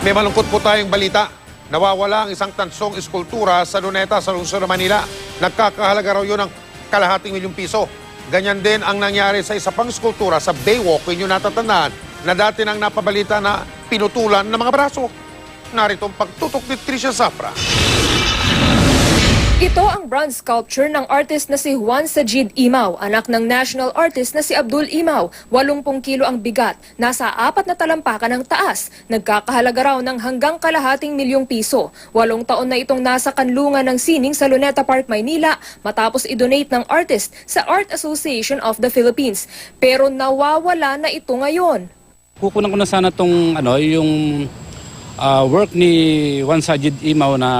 May malungkot po tayong balita. Nawawala ang isang tansong eskultura sa Luneta sa lungsod ng Manila. Nagkakahalaga raw yun ng kalahating milyong piso. Ganyan din ang nangyari sa isa pang eskultura sa Baywalk. Kung inyo natatandaan na dati nang napabalita na pinutulan ng mga braso. Narito ang pagtutok ni Tricia Zafra. Ito ang bronze sculpture ng artist na si Juan Sajid Imaw, anak ng national artist na si Abdul Imaw. 80 kilo ang bigat, nasa 4 na talampakan ng taas. Nagkakahalaga raw ng hanggang kalahating milyong piso. 8 taon na itong nasa kanlungan ng sining sa Luneta Park, Maynila matapos i-donate ng artist sa Art Association of the Philippines. Pero nawawala na ito ngayon. Kukunan ko na sana itong yung work ni Juan Sajid Imaw na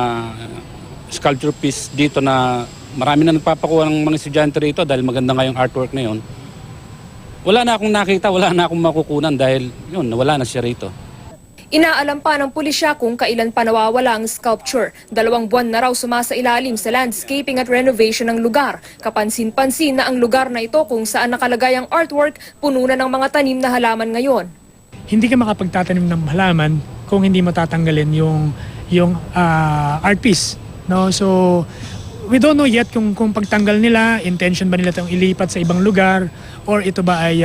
sculpture piece dito na marami na nagpapakuha ng mga estudyante rito dahil maganda nga yung artwork na yun. Wala na akong nakita, wala na akong makukunan dahil yun, nawala na siya rito. Inaalam pa ng pulisya kung kailan pa nawawala ang sculpture. 2 buwan na raw sumasailalim sa landscaping at renovation ng lugar. Kapansin-pansin na ang lugar na ito kung saan nakalagay ang artwork, puno na ng mga tanim na halaman ngayon. Hindi ka makapagtatanim ng halaman kung hindi matatanggalin yung art piece. No, so we don't know yet kung pagtanggal nila, intention ba nila itong ilipat sa ibang lugar or ito ba ay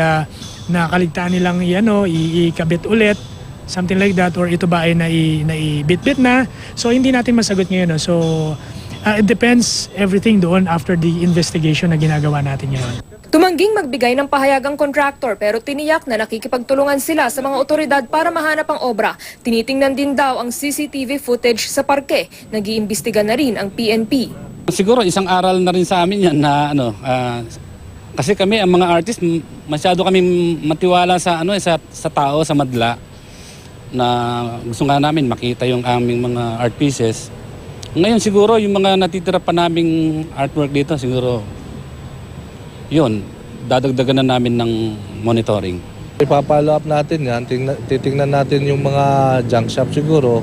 nakaligtaan nilang ikabit ulit, something like that, or ito ba ay naibit-bit na. So hindi natin masagot ngayon. No? So it depends everything doon after the investigation na ginagawa natin ngayon. Tumangging magbigay ng pahayag ang contractor pero tiniyak na nakikipagtulungan sila sa mga otoridad para mahanap ang obra. Tinitingnan din daw ang CCTV footage sa parke. Nag-iimbestiga na rin ang PNP. Siguro isang aral na rin sa amin yan na kasi kami ang mga artist masyado kami matiwala sa tao, sa madla na gusto nga namin makita yung aming mga art pieces. Ngayon siguro yung mga natitira pa naming artwork dito siguro yun, dadagdagan na namin ng monitoring. Ipapalo up natin yan, titingnan natin yung mga junk shop siguro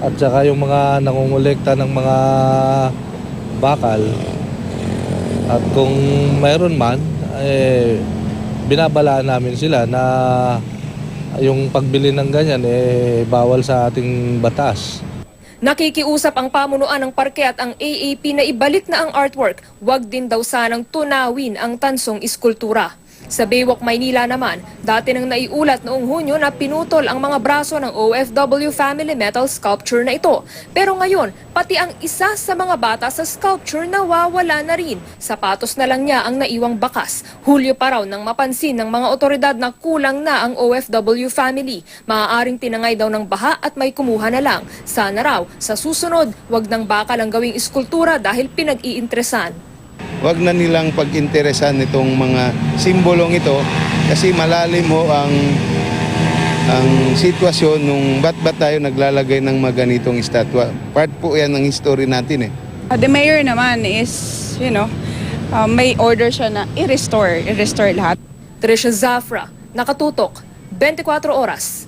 at saka yung mga nangungulekta ng mga bakal. At kung mayroon man, binabalaan namin sila na yung pagbili ng ganyan bawal sa ating batas. Nakikiusap ang pamunuan ng parke at ang AAP na ibalik na ang artwork. Huwag din daw sanang tunawin ang tansong iskultura. Sa Baywalk, Maynila naman, dati nang naiulat noong Hunyo na pinutol ang mga braso ng OFW family metal sculpture na ito. Pero ngayon, pati ang isa sa mga bata sa sculpture nawawala na rin. Sapatos na lang niya ang naiwang bakas. Hulyo pa raw nang mapansin ng mga otoridad na kulang na ang OFW family. Maaaring tinangay daw ng baha at may kumuha na lang. Sana raw, sa susunod, wag ng bakal ang gawing iskultura dahil pinag-iintresan. Huwag na nilang pag-interesan itong mga simbolong ito kasi malalim mo ang sitwasyon nung ba't tayo naglalagay ng mga ganitong estatwa. Part po yan ng history natin . The mayor naman is, may order siya na i-restore lahat. Tricia Zafra, Nakatutok, 24 Oras.